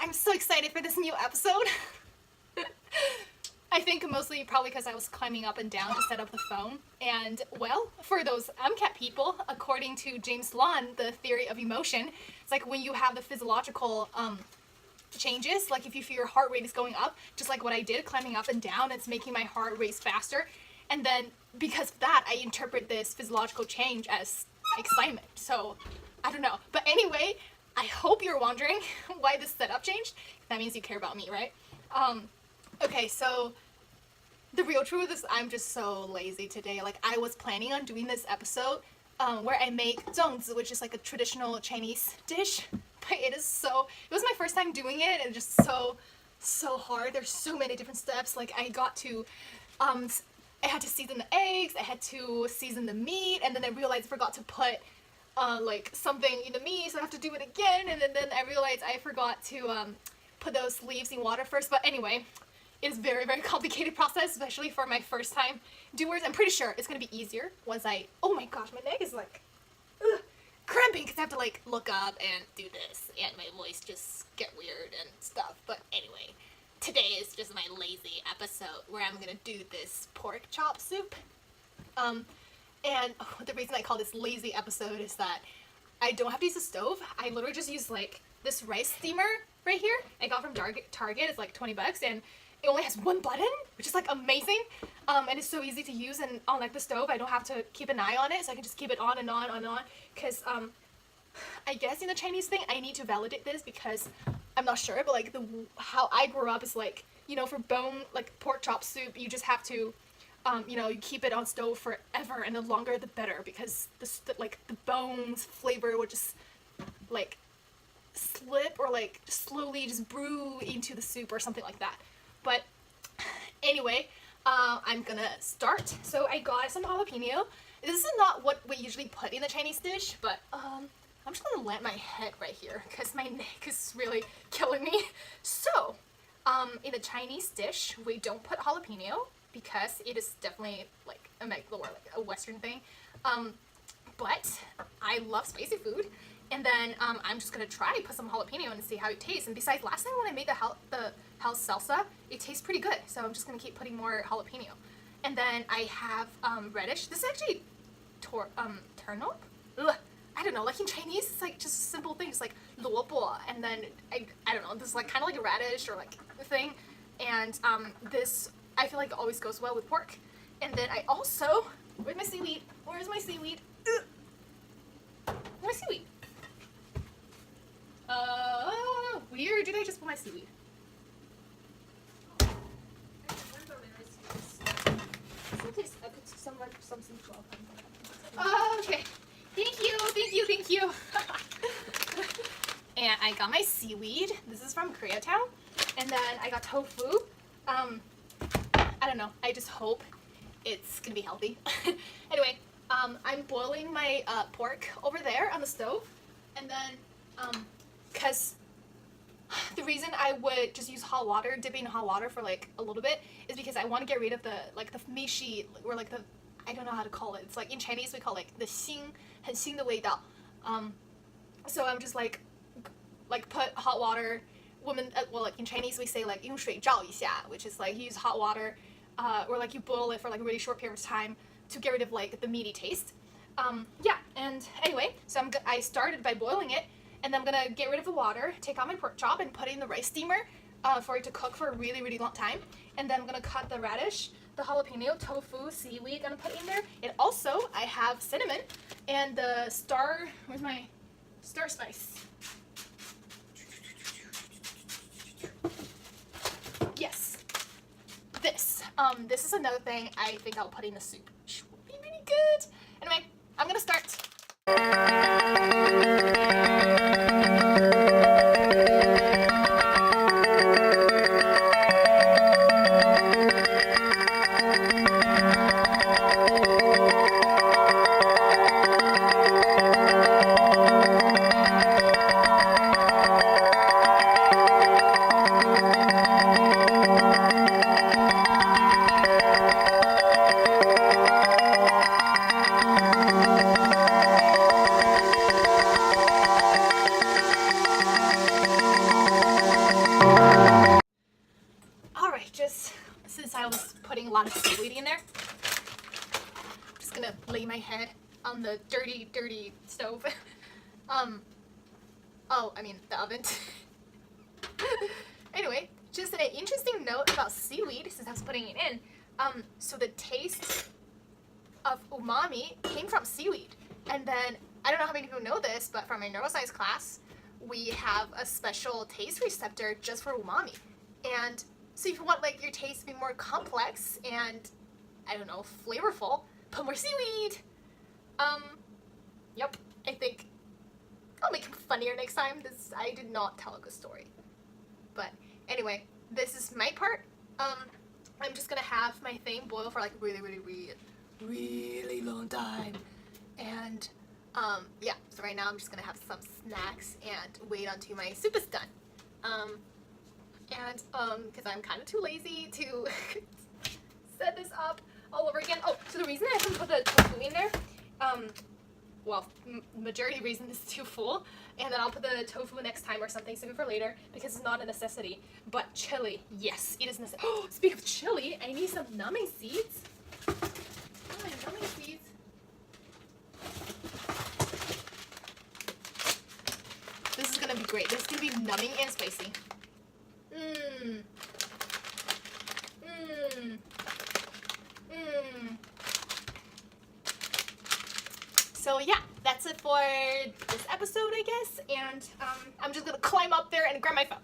I'm so excited for this new episode. I think mostly probably because I was climbing up and down to set up the phone. And, well, for those MCAT people, according to James Lange, the theory of emotion, it's like when you have the physiological changes, like if you feel your heart rate is going up, just like what I did, climbing up and down, it's making my heart race faster. And then because of that, I interpret this physiological change as excitement. So, I don't know. But anyway, I hope you're wondering why this setup changed. That means you care about me, right? Okay, so the real truth is I'm just so lazy today. Like, I was planning on doing this episode where I make zongzi, which is like a traditional Chinese dish. But it was my first time doing it, and just so hard. There's so many different steps. Like, I had to season the eggs, I had to season the meat, and then I realized I forgot to put like something in the meat, so I have to do it again, and then I realized I forgot to put those leaves in water first. But anyway, it's very, very complicated process, especially for my first time doers. I'm pretty sure it's gonna be easier once oh my gosh, my neck is like cramping because I have to like look up and do this, and my voice just get weird and stuff. But anyway, today is just my lazy episode where I'm gonna do this pork chop soup. And the reason I call this lazy episode is that I don't have to use a stove. I literally just use like this rice steamer right here. I got from Target. It's like 20 bucks, and it only has one button, which is like amazing. And it's so easy to use, and on like the stove, I don't have to keep an eye on it, so I can just keep it on and on and on. Because I guess in the Chinese thing, I need to validate this because I'm not sure, but like how I grew up is like, you know, for like pork chop soup, you just have to you know, you keep it on stove forever, and the longer the better, because the bones flavor would just like slip or like slowly just brew into the soup or something like that. But anyway, I'm gonna start. So I got some jalapeno. This is not what we usually put in the Chinese dish, but I'm just gonna land my head right here because my neck is really killing me. So in the Chinese dish, we don't put jalapeno because it is definitely like a Western thing. But I love spicy food, and then I'm just gonna try to put some jalapeno and see how it tastes. And besides, last time when I made the house salsa, it tastes pretty good. So I'm just gonna keep putting more jalapeno. And then I have radish. This is actually turnip. Ugh. I don't know. Like in Chinese, it's like just simple things like 萝卜, and then I don't know. This is like kind of like a radish or like a thing. And this I feel like always goes well with pork. And then I also, where's my seaweed? Where's my seaweed? Ugh. Where's my seaweed? Weird. Did I just put my seaweed? Okay. Thank you. And I got my seaweed. This is from Koreatown. And then I got tofu. I don't know. I just hope it's gonna be healthy. Anyway, I'm boiling my pork over there on the stove, and then because the reason I would just use hot water, dipping in hot water for like a little bit, is because I want to get rid of the mishi, or like I don't know how to call it. It's like in Chinese we call like the 腥, 很腥的味道. So I'm just like put hot water. Well, like in Chinese we say like 用水照一下, which is like you use hot water, or like you boil it for like a really short period of time to get rid of like the meaty taste. Yeah, and anyway, so I started by boiling it, and then I'm gonna get rid of the water, take out my pork chop, and put it in the rice steamer for it to cook for a really, really long time. And then I'm gonna cut the radish, the jalapeno, tofu, seaweed, gonna put in there. And also, I have cinnamon and the where's my star spice? Yes, this is another thing I think I'll put in the soup, which will be really good. Anyway, I'm gonna start. was putting a lot of seaweed in there. I'm just gonna lay my head on the dirty stove. Oh, I mean the oven. Anyway, just an interesting note about seaweed since I was putting it in. So the taste of umami came from seaweed. And then, I don't know how many people know this, but from my neuroscience class, we have a special taste receptor just for umami. And so if you want like your taste to be more complex and, I don't know, flavorful, put more seaweed. Yep, I think I'll make it funnier next time. I did not tell a good story. But anyway, this is my part. I'm just gonna have my thing boil for like really long time. And yeah, so right now I'm just gonna have some snacks and wait until my soup is done. Because I'm kind of too lazy to set this up all over again. Oh, so the reason I haven't put the tofu in there, well, majority reason is too full, and then I'll put the tofu next time or something, save it for later, because it's not a necessity. But chili, yes, it is necessary. Oh, speaking of chili, I need some numbing seeds. Oh, my numbing seeds. This is gonna be great. This is gonna be numbing and spicy. So yeah, that's it for this episode, I guess. And I'm just gonna climb up there and grab my phone.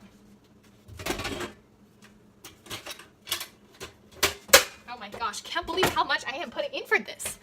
Oh my gosh, can't believe how much I am putting in for this.